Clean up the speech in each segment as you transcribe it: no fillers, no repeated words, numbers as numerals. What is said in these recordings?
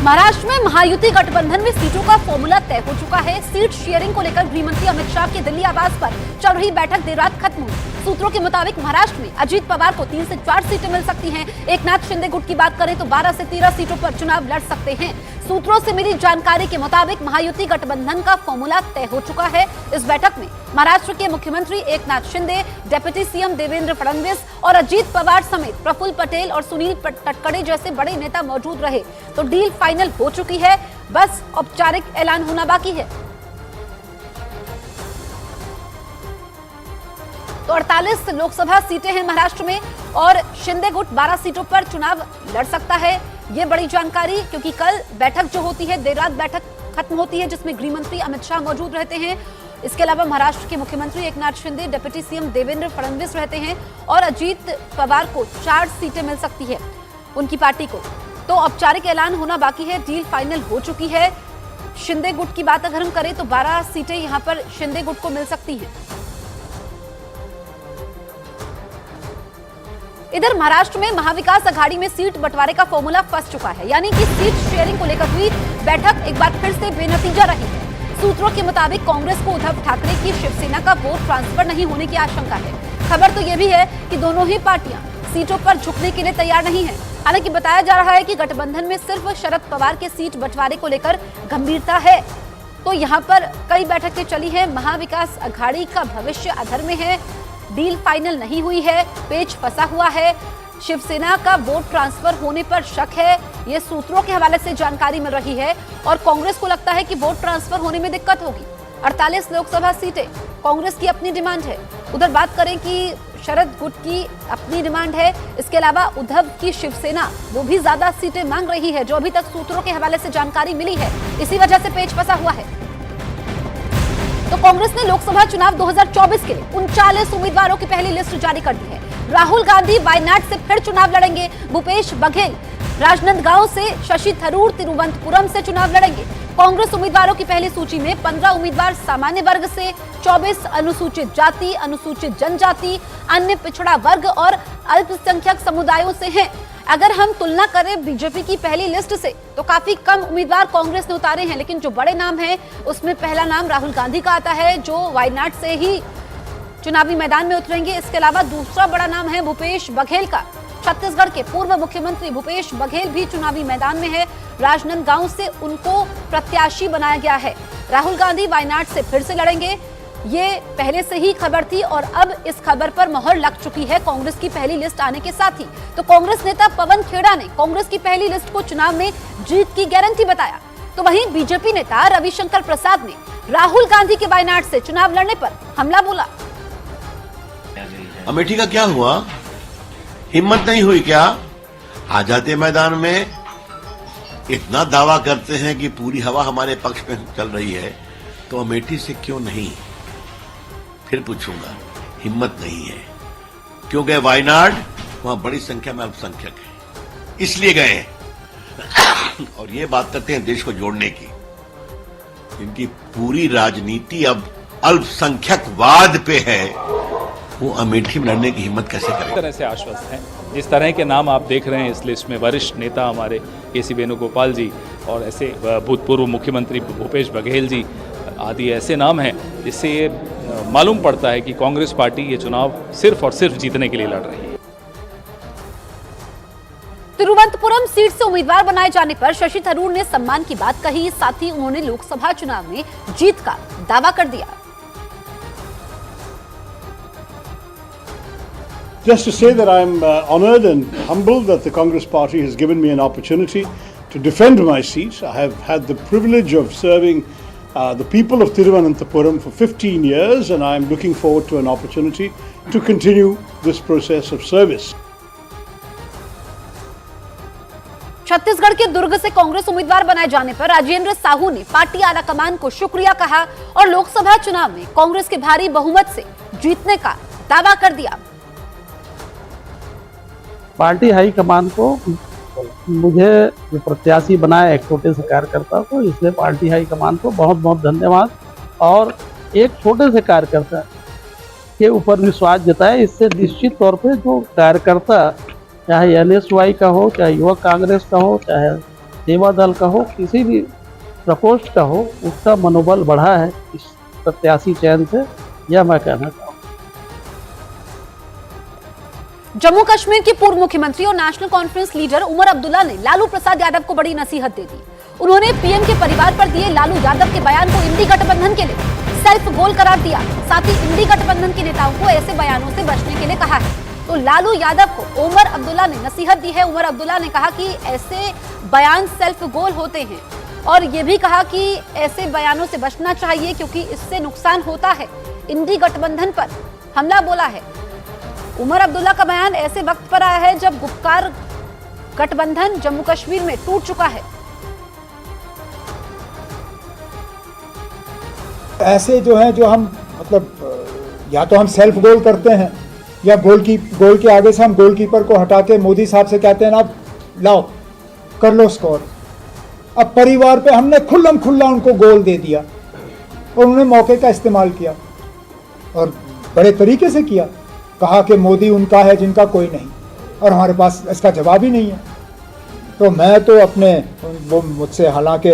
महाराष्ट्र में महायुति गठबंधन में सीटों का फॉर्मूला तय हो चुका है। सीट शेयरिंग को लेकर गृह मंत्री अमित शाह के दिल्ली आवास पर चल रही बैठक देर रात खत्म हुई। सूत्रों के मुताबिक महाराष्ट्र में अजीत पवार को 3 से 4 सीटें मिल सकती हैं। एकनाथ शिंदे गुट की बात करें तो 12 से 13 सीटों पर चुनाव लड़ सकते हैं। सूत्रों से मिली जानकारी के मुताबिक महायुति गठबंधन का फॉर्मूला तय हो चुका है। इस बैठक में महाराष्ट्र के मुख्यमंत्री एकनाथ शिंदे, डिप्टी सीएम देवेंद्र फडणवीस और अजीत पवार समेत प्रफुल्ल पटेल और सुनील तटकरे जैसे बड़े नेता मौजूद रहे। तो डील फाइनल हो चुकी है, बस औपचारिक ऐलान होना बाकी है। तो 48 लोकसभा सीटें हैं महाराष्ट्र में और शिंदे गुट 12 सीटों पर चुनाव लड़ सकता है। ये बड़ी जानकारी, क्योंकि कल बैठक जो होती है, देर रात बैठक खत्म होती है जिसमें गृह मंत्री अमित शाह मौजूद रहते हैं। इसके अलावा महाराष्ट्र के मुख्यमंत्री एकनाथ शिंदे, डिप्टी सीएम देवेंद्र फडणवीस रहते हैं और अजीत पवार को 4 सीटें मिल सकती है उनकी पार्टी को। तो औपचारिक ऐलान होना बाकी है, डील फाइनल हो चुकी है। शिंदे गुट की बात अगर हम करें तो 12 सीटें यहां पर शिंदे गुट को मिल सकती हैं। इधर महाराष्ट्र में महाविकास अघाड़ी में सीट बंटवारे का फॉर्मूला फंस चुका है, यानी कि सीट शेयरिंग को लेकर हुई बैठक एक बार फिर से बेनतीजा रही है। सूत्रों के मुताबिक कांग्रेस को उद्धव ठाकरे की शिवसेना का वोट ट्रांसफर नहीं होने की आशंका है। खबर तो यह भी है कि दोनों ही पार्टियां सीटों पर झुकने के लिए तैयार नहीं है। हालांकि बताया जा रहा है कि गठबंधन में सिर्फ शरद पवार के सीट बंटवारे को लेकर गंभीरता है। तो यहाँ पर कई बैठकें चली है। महाविकास अघाड़ी का भविष्य अधर में है, डील फाइनल नहीं हुई है, पेच फंसा हुआ है। शिवसेना का वोट ट्रांसफर होने पर शक है, ये सूत्रों के हवाले से जानकारी मिल रही है। और कांग्रेस को लगता है कि वोट ट्रांसफर होने में दिक्कत होगी। 48 लोकसभा सीटें कांग्रेस की अपनी डिमांड है। उधर बात करें कि शरद गुट की अपनी डिमांड है, इसके अलावा उद्धव की शिवसेना वो भी ज्यादा सीटें मांग रही है, जो अभी तक सूत्रों के हवाले से जानकारी मिली है। इसी वजह से पेच फंसा हुआ है। तो कांग्रेस ने लोकसभा चुनाव 2024 के लिए 39 उम्मीदवारों की पहली लिस्ट जारी कर दी है। राहुल गांधी वायनाड से फिर चुनाव लड़ेंगे। भूपेश बघेल राजनांदगांव से, शशि थरूर तिरुवनंतपुरम से चुनाव लड़ेंगे। कांग्रेस उम्मीदवारों की पहली सूची में 15 उम्मीदवार सामान्य वर्ग से, 24 अनुसूचित जाति, अनुसूचित जनजाति, अन्य पिछड़ा वर्ग और अल्पसंख्यक समुदायों से हैं। अगर हम तुलना करें बीजेपी की पहली लिस्ट से तो काफी कम उम्मीदवार कांग्रेस ने उतारे हैं, लेकिन जो बड़े नाम हैं उसमें पहला नाम राहुल गांधी का आता है, जो वायनाड से ही चुनावी मैदान में उतरेंगे। इसके अलावा दूसरा बड़ा नाम है भूपेश बघेल का। छत्तीसगढ़ के पूर्व मुख्यमंत्री भूपेश बघेल भी चुनावी मैदान में है। राजनांदगांव से उनको प्रत्याशी बनाया गया है। राहुल गांधी वायनाड से फिर से लड़ेंगे, ये पहले से ही खबर थी और अब इस खबर पर मोहर लग चुकी है कांग्रेस की पहली लिस्ट आने के साथ ही। तो कांग्रेस नेता पवन खेड़ा ने कांग्रेस की पहली लिस्ट को चुनाव में जीत की गारंटी बताया। तो वहीं बीजेपी नेता रविशंकर प्रसाद ने राहुल गांधी के वायनाड से चुनाव लड़ने पर हमला बोला। अमेठी का क्या हुआ? हिम्मत नहीं हुई क्या? आ जाते मैदान में। इतना दावा करते हैं कि पूरी हवा हमारे पक्ष में चल रही है, तो अमेठी से क्यों नहीं? फिर पूछूंगा, हिम्मत नहीं है। क्यों गए वायनाड? वहां बड़ी संख्या में अल्पसंख्यक है, इसलिए गए। और ये बात करते हैं देश को जोड़ने की। इनकी पूरी राजनीति अब अल्पसंख्यकवाद पे है, वो अमेठी में लड़ने की हिम्मत कैसे करें? इस तरह से आश्वस्त हैं। जिस तरह के नाम आप देख रहे हैं इस लिस्ट में, वरिष्ठ नेता हमारे के.सी. वेणुगोपाल जी और ऐसे भूतपूर्व मुख्यमंत्री भूपेश बघेल जी आदि ऐसे नाम हैं, इससे ये मालूम पड़ता है कि कांग्रेस पार्टी ये चुनाव सिर्फ और सिर्फ जीतने के लिए लड़ रही है। तिरुवनंतपुरम सीट से उम्मीदवार बनाए जाने पर शशि थरूर ने सम्मान की बात कही, साथ ही उन्होंने लोकसभा चुनाव में जीत का दावा कर दिया। Just to say that I'm honored and humbled that the Congress Party has given me an opportunity to defend my seats. I have had the privilege of serving the people of Thiruvananthapuram for 15 years, and I'm looking forward to an opportunity to continue this process of service. Chhattisgarh के दुर्ग से कांग्रेस उम्मीदवार बनाए जाने पर राजेंद्र साहू ने party आलाकमान को शुक्रिया कहा और लोकसभा चुनाव में कांग्रेस के भारी बहुमत से जीतने का दावा कर दिया। पार्टी हाईकमान को मुझे जो प्रत्याशी बनाया एक छोटे से कार्यकर्ता को, इसलिए पार्टी हाईकमान को बहुत बहुत धन्यवाद। और एक छोटे से कार्यकर्ता के ऊपर विश्वास जताया, इससे निश्चित तौर पे जो कार्यकर्ता चाहे NSY का हो, चाहे युवक कांग्रेस का हो, चाहे सेवा दल का हो, किसी भी प्रकोष्ठ का हो, उसका मनोबल बढ़ा है इस प्रत्याशी चयन से, यह मैं कहना चाहूँगा। जम्मू कश्मीर के पूर्व मुख्यमंत्री और national conference leader Omar Abdullah ने लालू प्रसाद यादव को बड़ी नसीहत दे दी। उन्होंने पीएम के परिवार पर दिए लालू यादव के बयान को इंडी गठबंधन के लिए सेल्फ गोल करार दिया। साथ ही इंडी गठबंधन के नेताओं को ऐसे बयानों से बचने के लिए कहा है। तो लालू यादव को उमर अब्दुल्ला ने नसीहत दी है। उमर अब्दुल्ला ने कहा कि ऐसे बयान सेल्फ गोल होते हैं और ये भी कहा कि ऐसे बयानों से बचना चाहिए क्योंकि इससे नुकसान होता है। इंडी गठबंधन पर हमला बोला है। उमर अब्दुल्ला का बयान ऐसे वक्त पर आया है जब गुपकार गठबंधन जम्मू कश्मीर में टूट चुका है। ऐसे जो हैं, जो हम मतलब या तो हम सेल्फ गोल करते हैं या गोल के आगे से हम गोलकीपर को हटा के मोदी साहब से कहते हैं ना लाओ कर लो स्कोर। अब परिवार पे हमने खुल्लम खुल्ला उनको गोल दे दिया और उन्होंने मौके का इस्तेमाल किया और बड़े तरीके से किया। कहा कि मोदी उनका है जिनका कोई नहीं, और हमारे पास इसका जवाब ही नहीं है। तो मैं तो अपने वो मुझसे हालांकि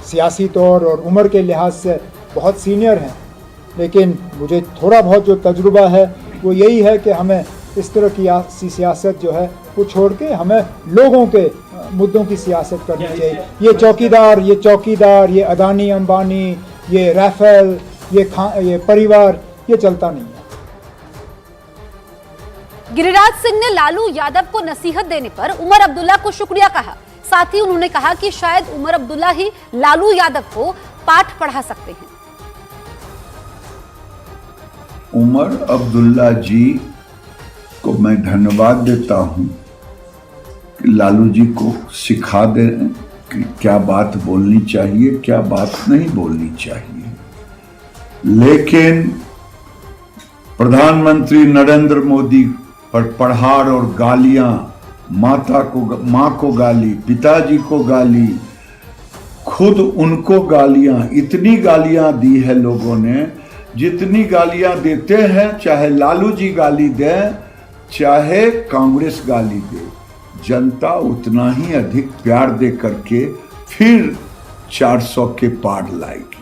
सियासी तौर और उम्र के लिहाज से बहुत सीनियर हैं, लेकिन मुझे थोड़ा बहुत जो तजुर्बा है वो यही है कि हमें इस तरह की सियासत जो है वो छोड़ के हमें लोगों के मुद्दों की सियासत करनी चाहिए। ये चौकीदार, ये अदानी अंबानी, ये राफेल, ये परिवार, ये चलता नहीं है। गिरिराज सिंह ने लालू यादव को नसीहत देने पर उमर अब्दुल्ला को शुक्रिया कहा। साथ ही उन्होंने कहा कि शायद उमर अब्दुल्ला ही लालू यादव को पाठ पढ़ा सकते हैं। उमर अब्दुल्ला जी को मैं धन्यवाद देता हूं कि लालू जी को सिखा दे कि क्या बात बोलनी चाहिए, क्या बात नहीं बोलनी चाहिए। लेकिन प्रधानमंत्री नरेंद्र मोदी पर प्रहार और गालियां, माँ को गाली, पिताजी को गाली, खुद उनको गालियां, इतनी गालियां दी है लोगों ने जितनी गालियां देते हैं, चाहे लालू जी गाली दें चाहे कांग्रेस गाली दे, जनता उतना ही अधिक प्यार दे करके फिर 400 के पार लाएगी।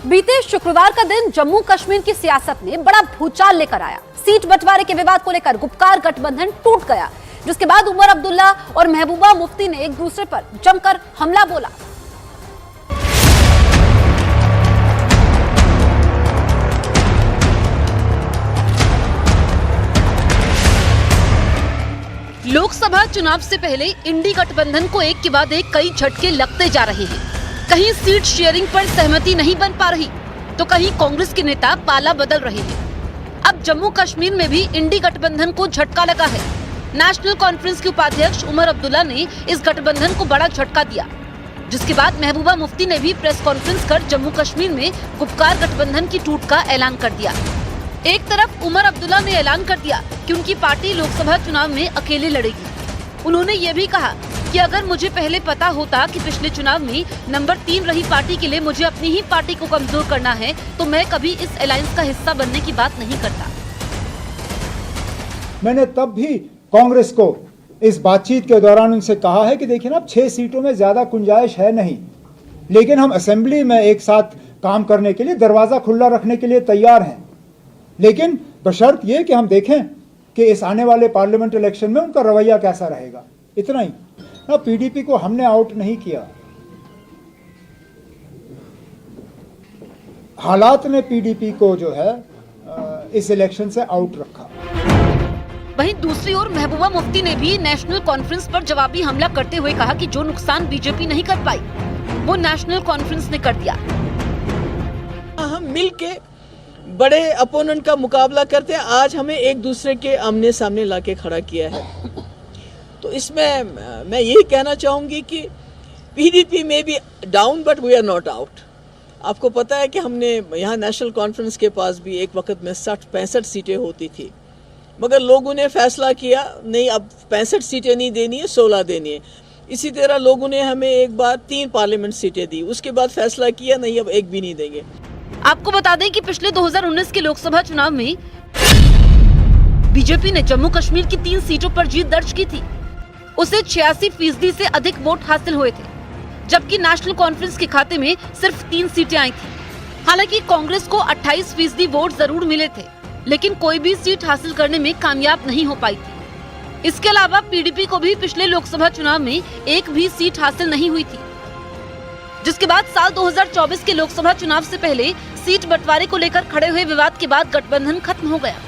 बीते शुक्रवार का दिन जम्मू कश्मीर की सियासत में बड़ा भूचाल लेकर आया। सीट बंटवारे के विवाद को लेकर गुपकार गठबंधन टूट गया, जिसके बाद उमर अब्दुल्ला और महबूबा मुफ्ती ने एक दूसरे पर जमकर हमला बोला। लोकसभा चुनाव से पहले इंडी गठबंधन को एक के बाद एक कई झटके लगते जा रहे हैं। कहीं सीट शेयरिंग पर सहमति नहीं बन पा रही, तो कहीं कांग्रेस के नेता पाला बदल रहे हैं। अब जम्मू कश्मीर में भी इंडी गठबंधन को झटका लगा है। नेशनल कॉन्फ्रेंस के उपाध्यक्ष उमर अब्दुल्ला ने इस गठबंधन को बड़ा झटका दिया, जिसके बाद महबूबा मुफ्ती ने भी प्रेस कॉन्फ्रेंस कर जम्मू कश्मीर में गुपकार गठबंधन की टूट का ऐलान कर दिया। एक तरफ उमर अब्दुल्ला ने ऐलान कर दिया कि उनकी पार्टी लोकसभा चुनाव में अकेले लड़ेगी। उन्होंने ये भी कहा कि अगर मुझे पहले पता होता कि पिछले चुनाव में नंबर 3 रही पार्टी के लिए मुझे अपनी ही पार्टी को कमजोर करना है, तो मैं कभी इस अलायंस का हिस्सा बनने की बात नहीं करता। मैंने तब भी कांग्रेस को इस बातचीत के दौरान उनसे कहा है कि देखिए ना, 6 सीटों में ज्यादा गुंजाइश है नहीं, लेकिन हम असेंबली में एक साथ काम करने के लिए दरवाजा खुला रखने के लिए तैयार हैं, लेकिन बशर्त ये कि हम देखें कि इस आने वाले पार्लियामेंट इलेक्शन में उनका रवैया कैसा रहेगा। इतना ही ना। पीडीपी को हमने आउट नहीं किया, हालात ने पीडीपी को जो है इस इलेक्शन से आउट रखा। वहीं दूसरी ओर महबूबा मुफ्ती ने भी नेशनल कॉन्फ्रेंस पर जवाबी हमला करते हुए कहा कि जो नुकसान बीजेपी नहीं कर पाई वो नेशनल कॉन्फ्रेंस ने कर दिया। हम मिलके बड़े अपोनेंट का मुकाबला करते हैं, आज हमें एक दूसरे के आमने सामने लाके खड़ा किया है। तो इसमें मैं यही कहना चाहूँगी कि पीडीपी में भी down but we are not out. आपको पता है कि हमने यहाँ नेशनल कॉन्फ्रेंस के पास भी एक वक्त में 60-65 सीटें होती थी, मगर लोगों ने फैसला किया नहीं, अब 65 सीटें नहीं देनी है, 16 देनी है। इसी तरह लोगों ने हमें एक बार 3 पार्लियामेंट सीटें दी, उसके बाद फैसला किया नहीं, अब एक भी नहीं देंगे। आपको बता दें कि पिछले 2019 के लोकसभा चुनाव में बीजेपी ने जम्मू कश्मीर की 3 सीटों पर जीत दर्ज की थी। उसे 86% से अधिक वोट हासिल हुए थे, जबकि नेशनल कॉन्फ्रेंस के खाते में सिर्फ 3 सीटें आई थी। हालांकि कांग्रेस को 28% वोट जरूर मिले थे, लेकिन कोई भी सीट हासिल करने में कामयाब नहीं हो पाई थी। इसके अलावा पीडीपी को भी पिछले लोकसभा चुनाव में एक भी सीट हासिल नहीं हुई थी, जिसके बाद साल 2024 के लोकसभा चुनाव से पहले सीट बंटवारे को लेकर खड़े हुए विवाद के बाद गठबंधन खत्म हो गया।